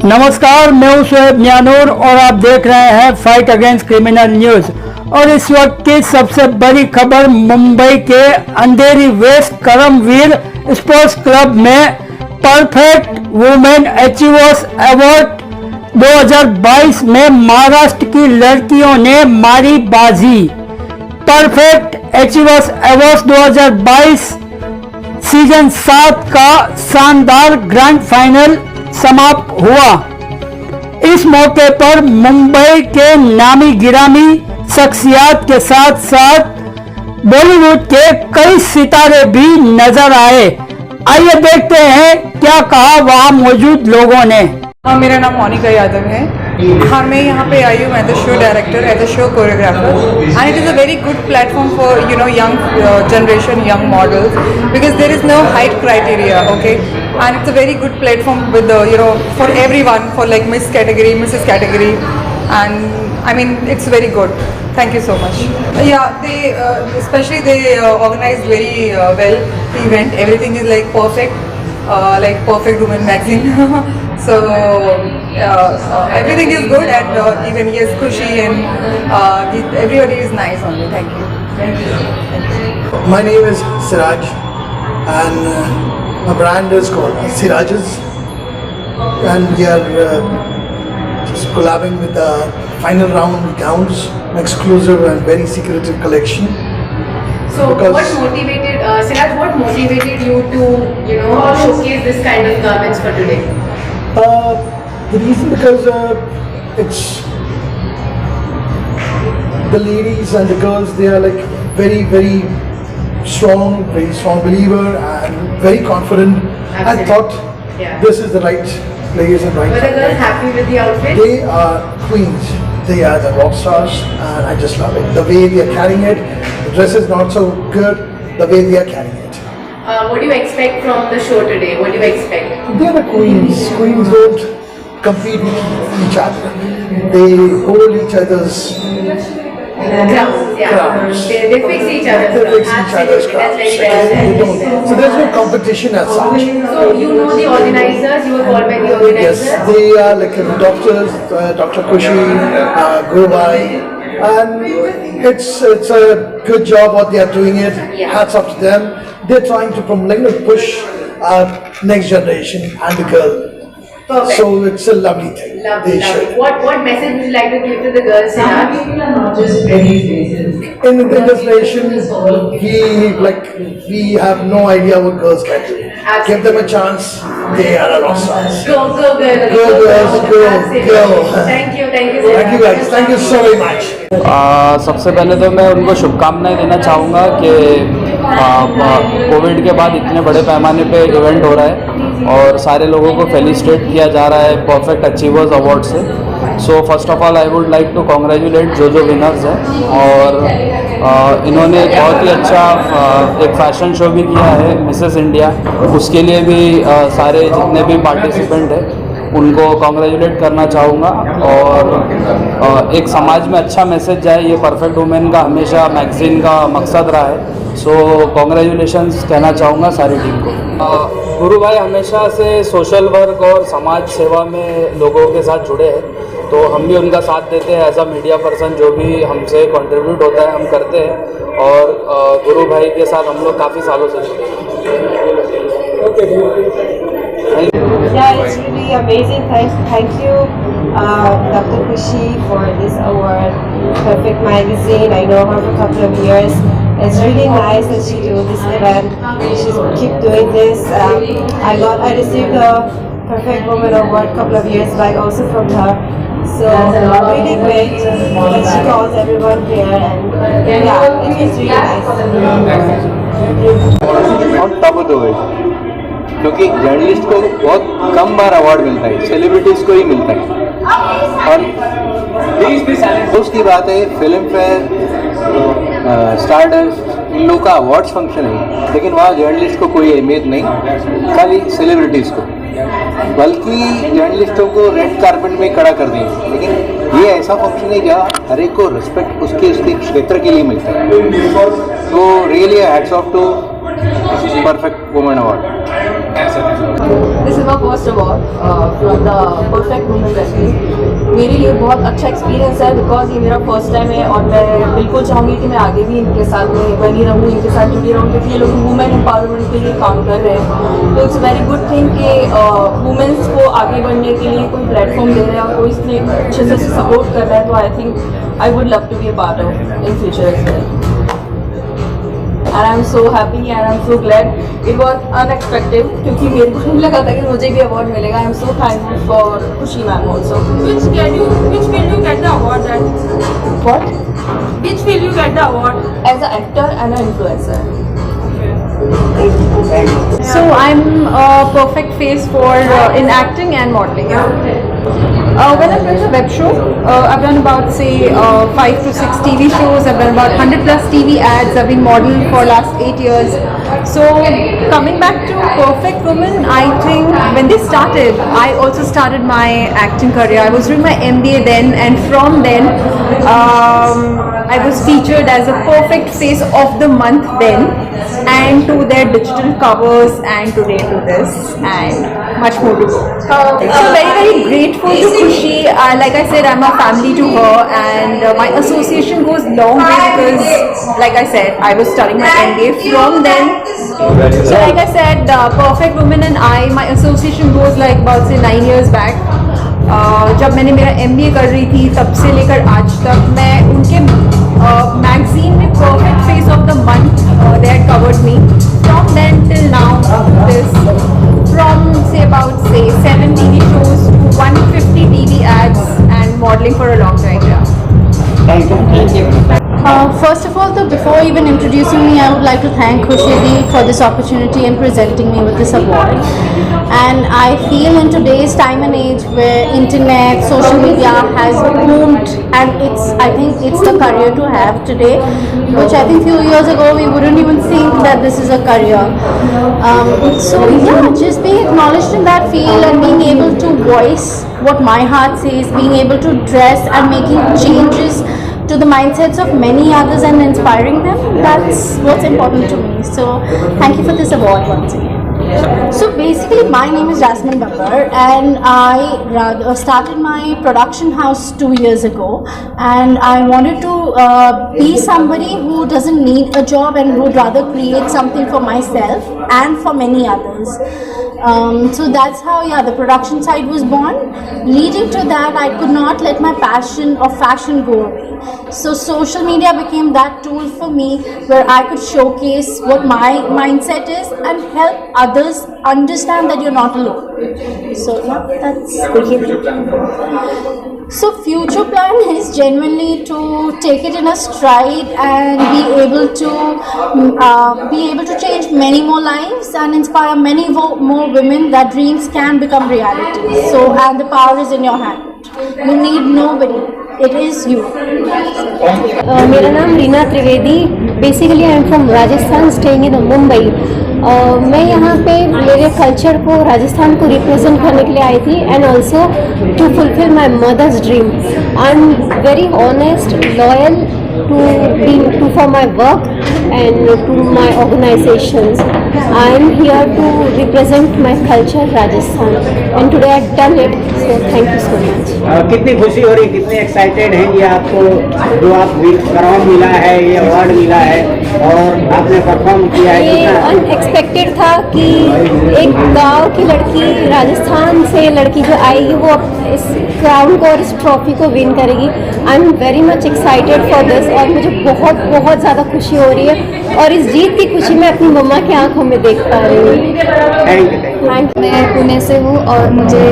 नमस्कार, मैं हूं शोएब न्यानूर और आप देख रहे हैं फाइट अगेंस्ट क्रिमिनल न्यूज। और इस वक्त की सबसे बड़ी खबर मुंबई के अंधेरी वेस्ट करमवीर स्पोर्ट्स क्लब में परफेक्ट वुमेन अचीवर्स अवार्ड 2022 में महाराष्ट्र की लड़कियों ने मारी बाजी। परफेक्ट अचीवर्स अवार्ड 2022 सीजन 7 का शानदार ग्रैंड फाइनल समाप्त हुआ। इस मौके पर मुंबई के नामी गिरामी शख्सियत के साथ साथ बॉलीवुड के कई सितारे भी नजर आए। आइए देखते हैं क्या कहा वहां मौजूद लोगों ने। मेरा नाम मोनिका यादव है। हाँ, मैं यहाँ पे आई हूँ as a show director, as a show choreographer, and it is a very good platform for young generation, young models, because there is no height criteria, okay, and it's a very good platform with for everyone, for like Miss category, Mrs. category, and I mean it's very good. Thank you so much. Yeah, they especially they organized very well the event. Everything is like perfect. Like Perfect Woman magazine. So everything is good, and even yes, Khushi and everybody is nice only. Thank you. Thank you. My name is Siraj, and my brand is called Siraj's, and we are just collabing with the final round gowns, an exclusive and very secretive collection. So what motivated, Siraj, what motivated you to, showcase this kind of garments for today? The reason because it's the ladies and the girls, they are like very strong believer and very confident. Absolutely. I thought this is the right place and right Were the time. girls happy with the outfit? They are queens. They are the rock stars, and I just love it. The way they are carrying it, the dress is not so good. The way they are carrying it. What do you expect from the show today? What do you expect? They are the queens. Queens don't compete with each other. They hold each other's Crowns, yeah. crowns. They fix each other's They crowns. fix each other's Absolutely, crowns. that's very well They said. don't. So there's no competition as such. So you know the organizers, you were called by the Yes, organizers? they are like doctors, Dr. Khushi, Gurbai, and it's a good job what they are doing it. Yeah. Hats off to them. They're trying to push our next generation and the girl. Perfect. So it's a lovely thing. Lovely, They lovely. should. What message would you like to give to the girls, Siraj? In this nation, we have no idea what girls can do. Absolutely. Give them a chance. They are a rock stars. Go girls. Go girls, go, Absolutely. go. Thank you, Siraj. Thank you guys. Thank you so very much. सबसे पहले तो मैं उनको शुभकामनाएं देना चाहूँगा कि Covid के बाद इतने बड़े पैमाने पे इवेंट हो रहा है और सारे लोगों को फेलिसिटेट किया जा रहा है परफेक्ट अचीवर्स अवार्ड से। So first of all I would like to congratulate जो विनर्स हैं, और इन्होंने एक बहुत ही अच्छा एक फैशन शो भी किया है मिसेस इंडिया, उसके लिए भी सारे जितने भी पार्टिसिपेंट हैं उनको कॉन्ग्रेचुलेट करना चाहूँगा। और एक समाज में अच्छा मैसेज जाए, ये परफेक्ट वुमेन का हमेशा मैगजीन का मकसद रहा है। सो कॉन्ग्रेचुलेशंस कहना चाहूँगा सारी टीम को। गुरु भाई हमेशा से सोशल वर्क और समाज सेवा में लोगों के साथ जुड़े हैं, तो हम भी उनका साथ देते हैं एज अ मीडिया पर्सन। जो भी हमसे कंट्रीब्यूट होता है हम करते हैं, और गुरु भाई के साथ हम लोग काफ़ी सालों से जुड़े हैं। Yeah, it's really amazing. Thank you, Dr. Khushi, for this award. Perfect Magazine. I know her for a couple of years. It's really nice that she do this event. She's keep doing this. I received the Perfect Woman Award a couple of years back also from her. So really great that she calls everyone here, and yeah, it's really nice. On top of the world, क्योंकि journalist को बहुत कम बार award मिलता है, celebrities को ही मिलता है। और उसकी बात है फिल्म फेयर, स्टारडस्ट, इन लोग का अवार्ड्स फंक्शन है, लेकिन वहाँ जर्नलिस्ट को कोई अहमियत नहीं, खाली सेलिब्रिटीज़ को। बल्कि जर्नलिस्टों को रेड कार्पेट में खड़ा कर देंगे, लेकिन ये ऐसा फंक्शन है जहाँ हर एक को रिस्पेक्ट उसके क्षेत्र के लिए मिलता है। तो really hats off to perfect women award. This is my first award from the perfect women wrestling मेरे लिए बहुत अच्छा एक्सपीरियंस है, बिकॉज ये मेरा फर्स्ट टाइम है और मैं बिल्कुल चाहूँगी कि मैं आगे भी इनके साथ में बनी रहूँ, इनके साथ जुड़ी रहूँ, क्योंकि ये लोग वुमेन एम्पावरमेंट के लिए काम कर रहे हैं। तो इट्स वेरी गुड थिंग कि वुमेन्स को आगे बढ़ने के लिए कोई प्लेटफॉर्म दे रहा है और कोई इसमें अच्छे से सपोर्ट कर रहा है। तो I think I would love to be a part of in future as well. And I'm so happy and I'm so glad. It was unexpected क्योंकि मेरे को नहीं लगा था कि मुझे भी अवार्ड मिलेगा। I'm so thankful for खुशी ma'am also. Which field you get the award at? What? Which field you get the award? As an actor and an influencer. So I'm a perfect face for in acting and modeling. When I've done a web show, I've done about say 5 to 6 TV shows. I've done about 100 plus TV ads. I've been modeling for last 8 years. So coming back to Perfect Woman, I think when they started, I also started my acting career. I was doing my MBA then, and from then I was featured as a perfect face of the month then, and to their digital covers, and today to this, and much more to go. So very grateful to Khushi. Like I said, I'm a family to her, and my association goes long way because, like I said, I was studying my MBA from then. So like I said, Perfect Woman and I, my association goes like about say 9 years back. जब मैंने मेरा MBA कर रही थी तब से लेकर आज तक मैं उनके मैगजीन में perfect face of the month they had covered me from then till now this from से अबाउट से 7 TV shows to 150 TV ads and modeling for a long time. Thank you. First of all, though, before even introducing me, I would like to thank Khushi Di for this opportunity and presenting me with this award. And I feel in today's time and age where internet, social media has boomed, and I think it's the career to have today, which I think few years ago we wouldn't even think that this is a career. So yeah, just being acknowledged in that field and being able to voice what my heart says, being able to dress and making changes to the mindsets of many others and inspiring them, that's what's important to me. So thank you for this award once again. So basically my name is Jasmine Babbar, and I started my production house 2 years ago, and I wanted to be somebody who doesn't need a job and would rather create something for myself and for many others. So that's how the production side was born. Leading to that, I could not let my passion of fashion go away. So social media became that tool for me where I could showcase what my mindset is and help others understand that you're not alone. So that's So future plan is genuinely to take it in a stride and be able to change many more lives and inspire many more women that dreams can become reality. So and the power is in your hand. You need nobody. It is you. मेरा नाम Reena Trivedi, basically I am from Rajasthan, staying in Mumbai. मैं यहाँ पे मेरे culture को, राजस्थान को represent करने के लिए आई थी, and also to fulfil my mother's dream. I am very honest, loyal to for my work and to my organizations. I am here to represent my culture, Rajasthan, and today I've done it. So thank you so much. कितनी खुशी हो रही, कितने excited हैं ये आपको जो आप क्राउन मिला है, ये अवार्ड मिला है और आपने परफॉर्म किया है? ये अनएक्सपेक्टेड था कि एक गांव की लड़की, राजस्थान से लड़की जो आएगी वो इस क्राउन को और इस ट्रॉफी को विन करेगी। आई am very much excited for this, और मुझे बहुत बहुत ज़्यादा खुशी हो रही है, और इस जीत की खुशी मैं अपनी मम्मा की आंखों में देख पा रही हूँ। मैं पुणे से हूँ और मुझे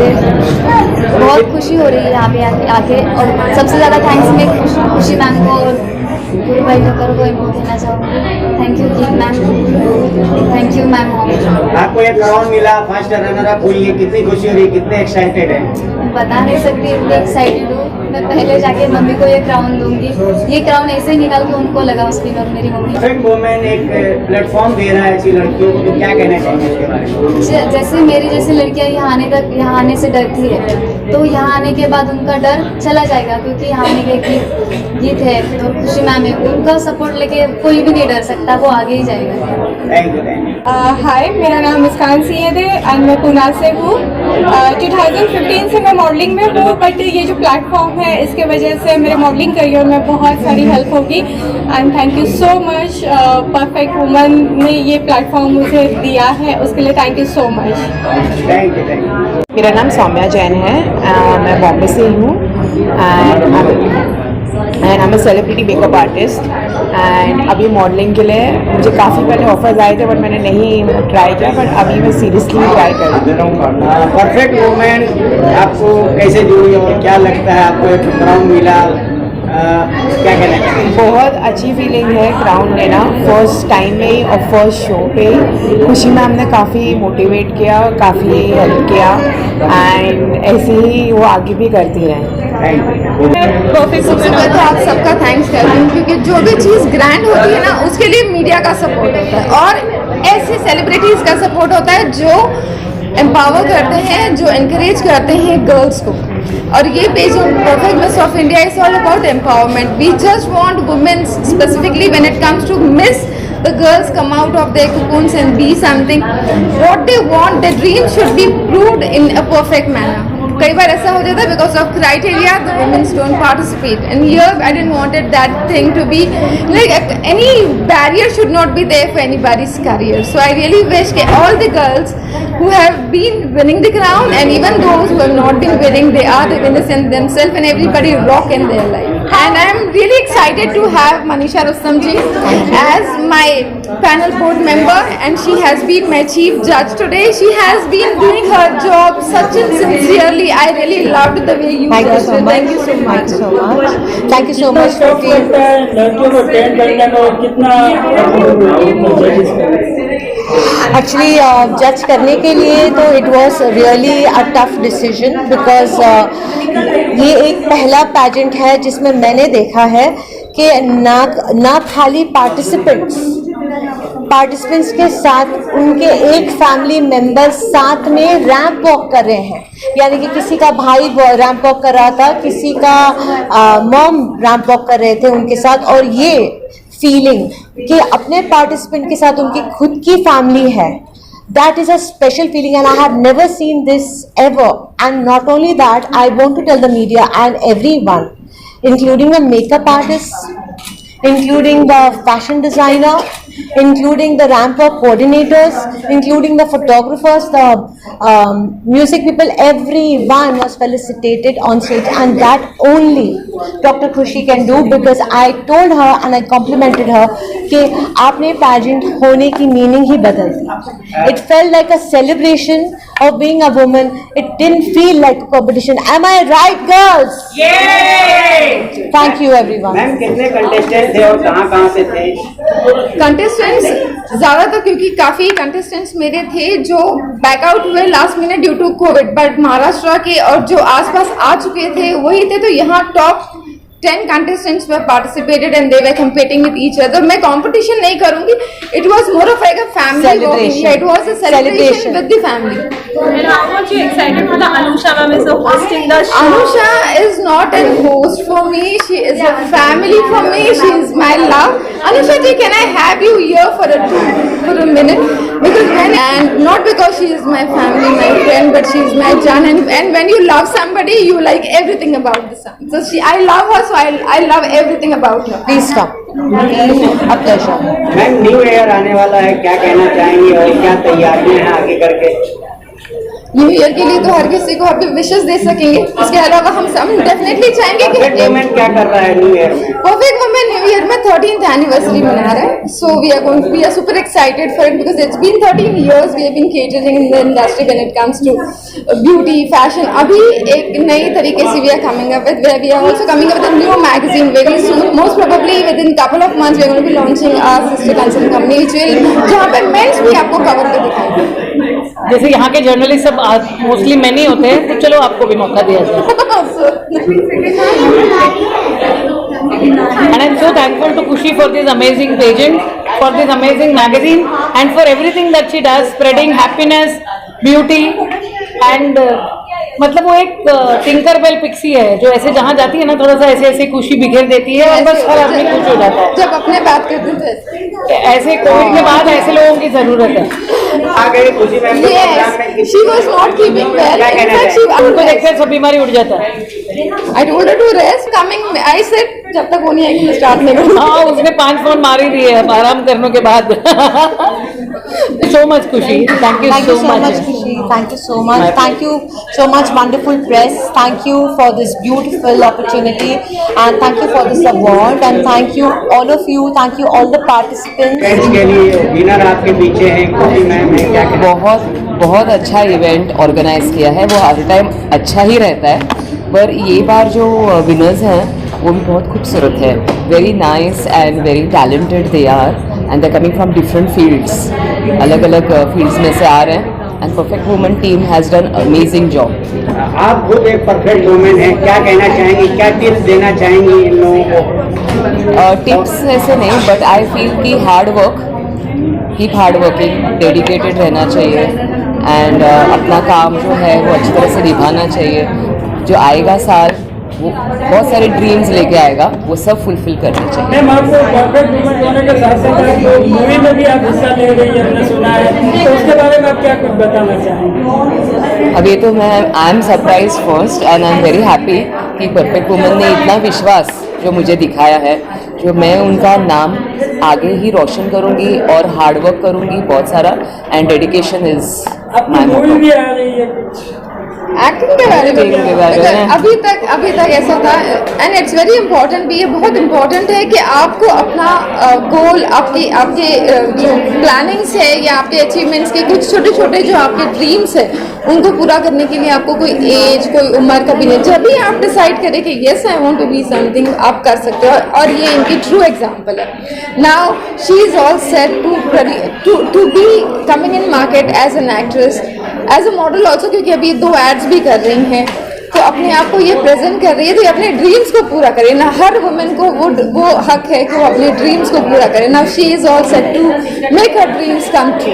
बहुत खुशी हो रही है यहाँ पे आके, और सबसे ज़्यादा थैंक्स मैं खुशी मैम को और गुरु भाई ठक्कर को इनको देना चाहूँगी। Thank you ji ma'am, thank you ma'am. आपको ये क्राउन मिला, फर्स्ट रनर अप हुई है, कितनी खुशी हो रही है, कितने एक्साइटेड है? बता नहीं सकती, इतनी एक्साइटेड हूँ। मैं पहले जाके मम्मी को ये क्राउन दूंगी, ये क्राउन ऐसे ही निकाल के उनको लगा उसकी और मेरी मम्मी। परफेक्ट वुमेन एक प्लेटफॉर्म दे रहा है ऐसी लड़कियों को, तो क्या कहना चाहिए इसके बारे में? जैसे मेरी जैसी लड़कियाँ यहाँ आने से डरती है, तो यहाँ आने के बाद उनका डर चला जाएगा, क्योंकि यहाँ आने के गीत है तो खुशी मैम है, उनका सपोर्ट लेके कोई भी नहीं डर सकता, वो आगे ही जाएगा। Thank you. हाय, मेरा नाम मुस्कान सैयद है एंड मैं पूना से हूँ। 2015 से मैं मॉडलिंग में हूँ, बट ये जो प्लेटफॉर्म है इसके वजह से मेरे मॉडलिंग करियर में बहुत सारी हेल्प होगी and thank you so much. Perfect woman ने ये प्लेटफॉर्म मुझे दिया है, उसके लिए thank you so much. Thank you, thank you. मेरा नाम सौम्या जैन है, मैं बॉम्बे से ही हूँ and I am a celebrity makeup artist and अभी मॉडलिंग के लिए मुझे काफ़ी पहले ऑफर्स आए थे बट मैंने नहीं ट्राई किया, बट अभी मैं सीरियसली ट्राई कर रही हूँ। परफेक्ट वुमेन आपको कैसे जुड़ी और क्या लगता है आपको एक क्राउन मिला, क्या कहना चाहिए? बहुत अच्छी फीलिंग है क्राउन लेना, फर्स्ट टाइम में ही और फर्स्ट शो पे ही। खुशी मैम ने काफ़ी मोटिवेट किया, काफ़ी हेल्प किया एंड ऐसे ही वो आगे भी करती रहें। परफेक्ट सबसे पहले आप सबका थैंक्स करती हूँ, क्योंकि जो भी चीज़ ग्रैंड होती है ना उसके लिए मीडिया का सपोर्ट होता है और ऐसे सेलिब्रिटीज़ का सपोर्ट होता है जो एम्पावर करते हैं, जो इनकरेज करते हैं गर्ल्स को। और ये page perfect Miss of India is all about empowerment. We just want women specifically when it comes to Miss, the girls come out of their cocoons and be something what they want. Their dreams should be proved in a perfect manner. कई बार ऐसा हो जाता है because of criteria the womens don't participate and here I didn't wanted that thing to be like any barrier should not be there for anybody's career. So I really wish के all the girls who have been winning the crown and even those who have not been winning, they are the winners in themselves and everybody rock in their life. And I am really excited to have Manisha Rustam ji as my panel board member and she has been my chief judge today. She has been doing her job such and sincerely. I really loved the way you judged her. Thank you so much. Thank you so much for लड़कियों को train करने में कितना actually जज करने के लिए तो it was really a tough decision because ये एक पहला पैजेंट है जिसमें मैंने देखा है कि ना खाली पार्टिसिपेंट्स के साथ उनके एक फैमिली मेंबर्स साथ में रैंप वॉक कर रहे हैं, यानी कि किसी का भाई रैंप वॉक कर रहा था, किसी का मॉम रैंप वॉक कर रहे थे उनके साथ, और ये फीलिंग कि अपने पार्टिसिपेंट के साथ उनकी खुद की फैमिली है, that is a special feeling and I have never seen this ever. And not only that, I want to tell the media and everyone, including the makeup artists, including the fashion designer, including the ramp walk coordinators, including the photographers, the music people, everyone was felicitated on stage, and that only Dr. Khushi can do, because I told her and I complimented her कि आपने pageant होने की meaning ही बदल दी. It felt like a celebration of being a woman. It didn't feel like a competition. Am I right, girls? Yay! Thank you, everyone. Ma'am कितने contestant थे और कहाँ से थे? कंटेस्टेंट्स ज़्यादातर, क्योंकि काफ़ी कंटेस्टेंट्स मेरे थे जो बैकआउट हुए last minute due to COVID, but Maharashtra के और जो आसपास आ चुके थे वही थे, तो यहाँ top 10 contestants were participated and they were competing with each other. मैं competition नहीं करूँगी. It was more of like a family walking. Yeah, it was a celebration with the family. And how much you excited for the Anusha ma'am is the hosting the show? Anusha is not a host for me. She is a family for me. She is my love. Anusha ji, can I have you here for a minute? Because and not because she is my family, my friend, but she is my Jan. And when you love somebody, you like everything about the son. So I love her. So I love everything about her. Please come. A pleasure. Ma'am new year आने वाला है, क्या कहना चाहेंगी और क्या तैयारियां हैं आगे करके? न्यू ईयर के लिए तो हर किसी को हैप्पी विशेस दे सकेंगे, इसके अलावा हम सब डेफिनेटली चाहेंगे कि परफेक्ट वुमेन क्या कर रहा है न्यू ईयर में? परफेक्ट वुमेन न्यू ईयर में 13th एनिवर्सरी मना रहा है. So we are super excited for it because it's been 13 years we have been catering in the industry when it comes to beauty fashion. अभी एक नई तरीके से we are coming up with, we are also coming up with a new magazine very soon. Most probably within couple of months we are going to be launching our sister concern company which will, जहां पे mains भी आपको cover पे दिखाएंगे. जैसे यहाँ के journalist सब मोस्टली मैन ही होते हैं, तो चलो आपको भी मौका दिया जाए. And I'm so thankful to Khushi for this amazing pageant, for this amazing magazine, and for everything that she does, spreading happiness, beauty, and मतलब वो एक टिंकर बेल पिक्सी है जो ऐसे जहाँ जाती है ना थोड़ा सा ऐसे ऐसे खुशी बिखेर देती है और बस हर आदमी खुश हो जाता है। जब अपने बात करते थे ऐसे कोविड के बाद ऐसे लोगों की जरूरत है। आ गए खुशी मैम को प्रोग्राम में she was not keeping well. क्या In कहना fact, she उनको देखते सब बीमारी उठ जाता है। I told her to rest. Coming, I said जब तक वो नहीं आएगी मैं स्टार्ट नहीं करूँगी। हाँ उसने 5 फोन मार ही दिए अब आराम करने के बाद। So much खुशी, thank you so much. Kushi. Thank you so much. Thank you so much, wonderful press. Thank you for this beautiful opportunity, and thank you for this award, and thank you all of you. Thank you all the participants. के लिए winner आपके पीछे हैं, खुशी ma'am है, क्या कहना बहुत अच्छा इवेंट ऑर्गेनाइज किया है। वो हर टाइम अच्छा ही रहता है पर ये बार जो विनर्स हैं वो भी बहुत खूबसूरत है। Very nice and very talented they are and they coming from different fields, अलग अलग फील्ड्स में से आ रहे हैं and perfect woman team has done amazing job. आप खुद एक परफेक्ट वुमेन हैं, क्या कहना चाहेंगी, क्या टिप्स देना चाहेंगी इन लोगों को? टिप्स ऐसे नहीं बट आई फील कि hard work, keep hard working, dedicated रहना चाहिए एंड अपना काम जो है वो अच्छी तरह से निभाना चाहिए। जो आएगा साल वो बहुत सारे ड्रीम्स लेके आएगा, वो सब फुलफिल करने चाहिए। मैम आपको परफेक्ट वुमन होने के साथ साथ आप मूवी में भी आप हिस्सा ले रही है, हमने सुना है, तो उसके बारे में आप क्या कुछ बताना चाहेंगे? अब ये तो मैं I am surprise first and I am very happy कि परफेक्ट वुमन ने इतना विश्वास जो मुझे दिखाया है, जो मैं उनका नाम आगे ही रोशन करूंगी और हार्ड वर्क करूंगी बहुत सारा एंड डेडिकेशन इज माय मोटो। भी आ रही है कुछ एक्टिंग के बारे में अभी तक ऐसा था एंड इट्स वेरी इंपॉर्टेंट भी, ये बहुत इंपॉर्टेंट है कि आपको अपना गोल, आपके जो प्लानिंग्स है या आपके अचीवमेंट्स के कुछ छोटे छोटे जो आपके ड्रीम्स है उनको पूरा करने के लिए आपको कोई एज, कोई उम्र कभी नहीं, जब भी आप डिसाइड करें कि yes I want to be something, आप कर सकते हो और ये इनकी ट्रू एग्जांपल है। Now she is all set to be coming in market as an actress, as a model also, क्योंकि अभी 2 एड्स भी कर रही हैं तो अपने आप को ये प्रेजेंट कर रही है, तो ये अपने ड्रीम्स को पूरा करे ना। हर वुमेन को वो हक है कि वो अपने ड्रीम्स को पूरा करे। Now she is all set to make her dreams come true.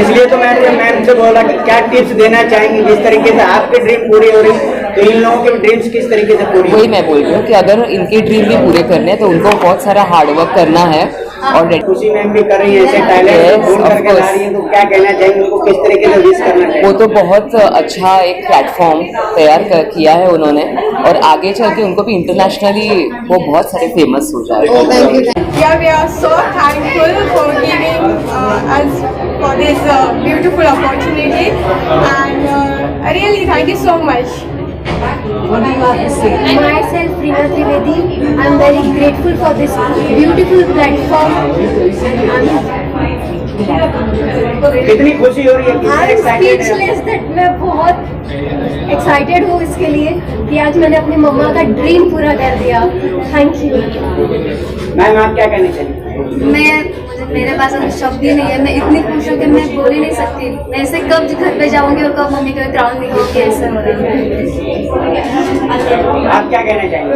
इसलिए तो मैंने मैम से बोला कि क्या टिप्स देना चाहेंगी, जिस तरीके से आपके ड्रीम पूरे हो रही तो इन लोगों के ड्रीम्स किस तरीके से पूरी? वही मैं बोल रही हूँ कि अगर इनके ड्रीम भी पूरे करने हैं तो उनको बहुत सारा हार्ड वर्क करना है और खुशी मैम भी कर रही है ऐसे टैलेंट ढूंढ करके ला रही है, तो क्या कहना चाहेंगे उनको, किस तरीके से विश करना चाहिए? वो तो बहुत अच्छा एक प्लेटफॉर्म तैयार किया है उन्होंने और आगे चल के उनको भी इंटरनेशनली वो बहुत सारे फेमस हो जाएंगे। Yeah, we are so thankful for giving us for this beautiful opportunity and really thank you so much. What do you have to say? Myself, Reena Trivedi. I'm very grateful for this beautiful platform. कितनी खुशी हो रही है, कितना I'm excited है? speechless that मैं बहुत excited हूँ इसके लिए कि आज मैंने अपनी मम्मा का ड्रीम पूरा कर दिया। Thank you. मैम आप क्या कहना चाहिए? मेरे पास शब्द ही नहीं है, मैं इतनी खुश हूँ कि मैं बोल ही नहीं सकती। मैं ऐसे कब घर पे जाऊंगी और कब मम्मी का क्राउन दिखाऊंगी, ऐसा हो रहा है। आप क्या कहना चाहेंगे?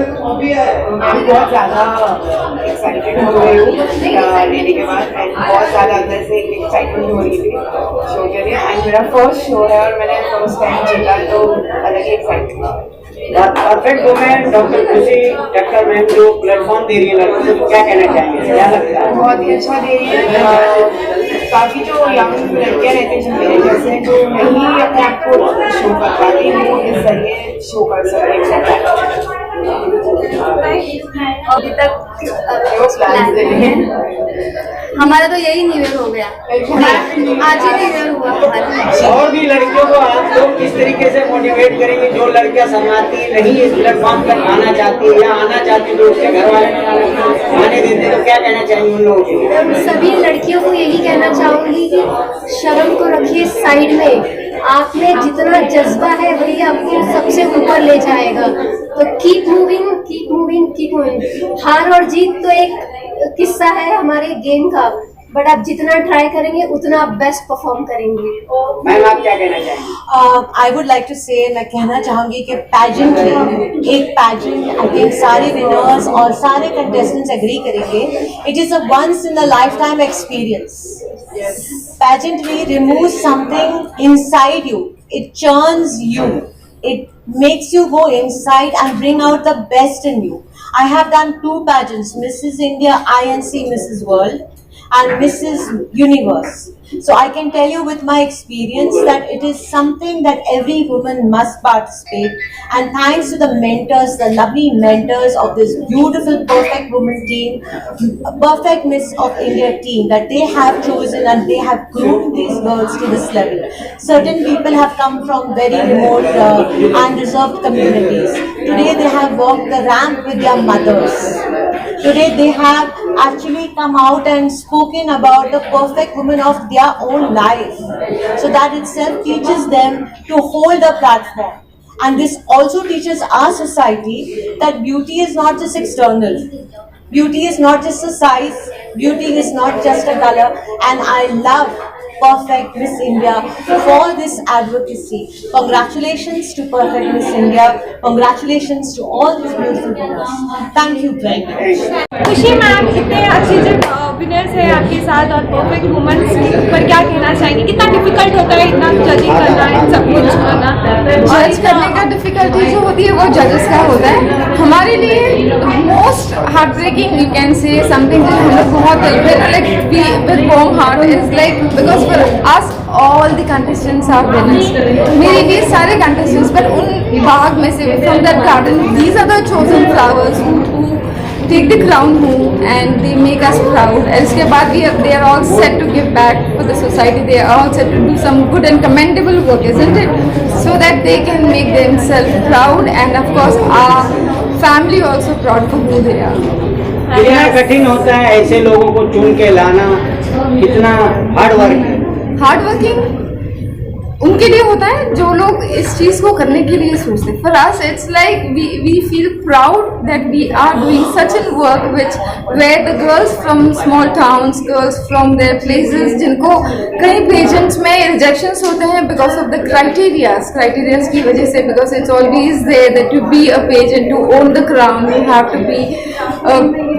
मैं बहुत ज़्यादा एक्साइटेड हो गई हूँ लेने के बाद, बहुत ज़्यादा अंदर से एक्साइटमेंट हो रही थी शो के लिए एंड मेरा फर्स्ट शो है और मैंने फर्स्ट टाइम जीता तो अलग ही एक्साइटमेंट। परफेक्ट वुमेन डॉक्टर खुशी डॉक्टर मैम जो प्लेटफॉर्म दे रही है लड़कियों को, क्या कहना चाहेंगे, क्या लगता है? बहुत ही अच्छा दे रही है। काफ़ी जो यंग लड़कियाँ रहती हैं मेरे जैसे जो नहीं अपने आप को शो कर पाती हैं वो इस जरिए शो कर सकते हैं। अभी तक प्लान दे रहे हैं, हमारा तो यही न्यू ईयर हो गया, आज ही न्यू ईयर हुआ हमारा। और भी लड़कियों को आप लोग किस तरीके से मोटिवेट करेंगे जो लड़कियां समाती नहीं इस प्लेटफॉर्म पर आना चाहती है या आना चाहती जो उसके घर वाले आने देते, तो क्या कहना चाहिए उन लोगों के? सभी लड़कियों को यही कहना चाहूंगी कि शर्म को रखिए साइड में, आप में जितना जज्बा है वही आपको सबसे ऊपर ले जाएगा। तो keep moving, keep moving, keep moving. हार और जीत तो एक किस्सा है हमारे गेम का, बट आप जितना ट्राई करेंगे उतना आप बेस्ट परफॉर्म करेंगे। मैम आप क्या कहना चाहेंगे? आई वुड लाइक टू से, मैं कहना चाहूँगी कि पैजेंटली एक पैजेंट, आई थिंक सारे विनर्स और सारे कंटेस्टेंट्स एग्री करेंगे, it is a once in a lifetime experience. Pageantry removes something inside you, it churns you, It makes you go inside and bring out the best in you. I have done 2 pageants, Mrs. India, INC Mrs. World, and Mrs. Universe. So I can tell you with my experience that it is something that every woman must participate. And thanks to the mentors, the lovely mentors of this beautiful Perfect Woman team, Perfect Miss of India team, that they have chosen and they have groomed these girls to this level. Certain people have come from very remote undeserved communities. Today they have walked the ramp with their mothers. Today they have actually come out and spoken about the perfect woman of their own life. So that itself teaches them to hold the platform. And this also teaches our society that beauty is not just external. Beauty is not just a size. Beauty is not just a color. And I love Perfect Miss India for this advocacy. Congratulations to Perfect Miss India. Congratulations to all these beautiful winners. Thank you very much. खुशी ma'am, इतने अच्छे जो winners हैं आपके साथ और perfect women's पर क्या कहना चाहेंगे? कितना डिफिकल्ट होता है इतना जजिंग करना है, सब कुछ करना? जज करने का डिफिकल्टी जो होती है वो जजेस का होता है. हमारे लिए most heartbreaking you can say something जो हम लोग बहुत like with warm heart is like because for us all the contestants are winners. मेरे लिए सारे कंटेस्टेंट्स पर उन बाग में से from that garden these are the chosen flowers who take the crown home and they make us proud. And उसके बाद they are all set to give back for the society. They are all set to do some good and commendable work, isn't it? So that they can make themselves proud and of course our family also proud for who they are. कितना कठिन होता है ऐसे लोगों को चुन के लाना, कितना हार्ड वर्क है? हार्ड वर्किंग उनके लिए होता है जो लोग इस चीज को करने के लिए सोचते हैं. For us it's like we feel proud that we are doing such an work which where the girls from small towns, girls from their places जिनको कई पेजेंट्स में रिजेक्शंस होते हैं बिकॉज ऑफ द क्राइटेरियाज की वजह से. Because it's always there that to be a pageant, to own the crown, you have to be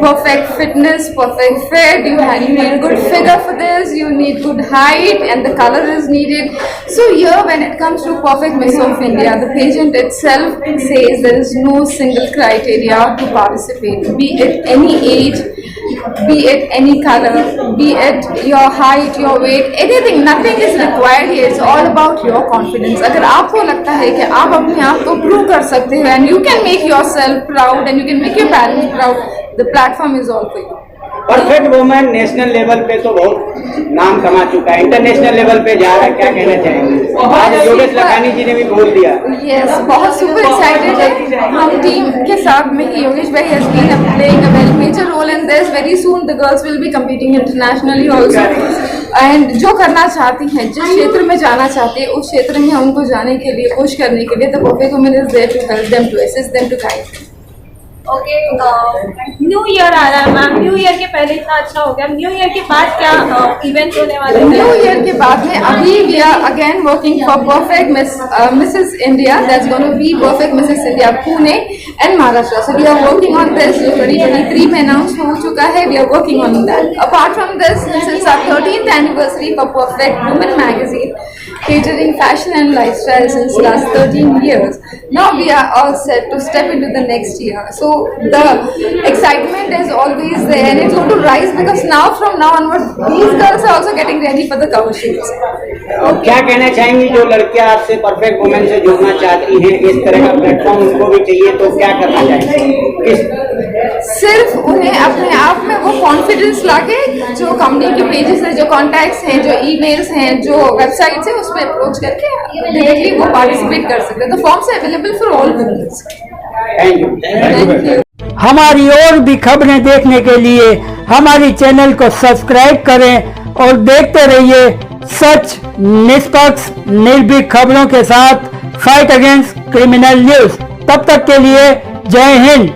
perfect fitness, perfect fit, you need a good figure for this, you need good height and the color is needed. So here when it comes to Perfect Miss of India, the pageant itself says there is no single criteria to participate, be it any age, be it any color, be it your height, your weight, anything, nothing is required here. It's all about your confidence. अगर आपको लगता है कि आप अपने आप को prove कर सकते हैं and you can make yourself proud and you can make your parents proud, the platform is all for you. Perfect women national level पे तो बहुत नाम कमा चुका है, इंटरनेशनल लेवल पे जा रहा है, क्या कहना चाहेंगे? आज योगेश लखानी जी ने भी बोल दिया. Yes, बहुत सुपर एक्साइटेड है हम टीम के साथ में. योगेश भाई has been playing a very major role in this. Very soon the girls will be competing internationally also. And जो करना चाहती हैं, जिस क्षेत्र में जाना चाहती है उस क्षेत्र में उनको जाने के लिए, पुश करने के लिए the Perfect Woman is there to help them, to assist them, to guide them. Okay, new year आ रहा है मैम. न्यू ईयर के पहले इतना अच्छा हो गया, न्यू ईयर के बाद क्या इवेंट होने वाले हैं? न्यू ईयर के बाद में अभी we are again working for perfect Mrs India. That's going to be perfect Mrs India Pune and Maharashtra. So we are working on this. जो 2023 में अनाउंस हो चुका है, we are working on that. Apart from this is our 13th anniversary for perfect women magazine, catering fashion and lifestyle since last 13 years. Now we are all set to step into the next year. So the excitement is always there and it's going to rise because now from now onwards these girls are also getting ready for the cover shoots. और क्या कहना चाहेंगी जो लड़कियां आपसे perfect women से जुड़ना चाहती हैं, इस तरह का प्लेटफॉर्म उनको भी चाहिए, तो क्या करना चाहेंगे? सिर्फ उन्हें अपने आप में वो कॉन्फिडेंस लाके जो कंपनी के पेजेस हैं, जो कॉन्टैक्ट्स हैं, जो ईमेल्स हैं, जो वेबसाइट्स हैं, उस पर अप्रोच करके डायरेक्टली वो पार्टिसिपेट कर सकते हैं. तो फॉर्म्स है available for all womens. Thank you. हमारी और भी खबरें देखने के लिए हमारी चैनल को सब्सक्राइब करें और देखते रहिए सच, निष्पक्ष, निर्भीक खबरों के साथ फाइट अगेंस्ट क्रिमिनल न्यूज. तब तक के लिए जय हिंद.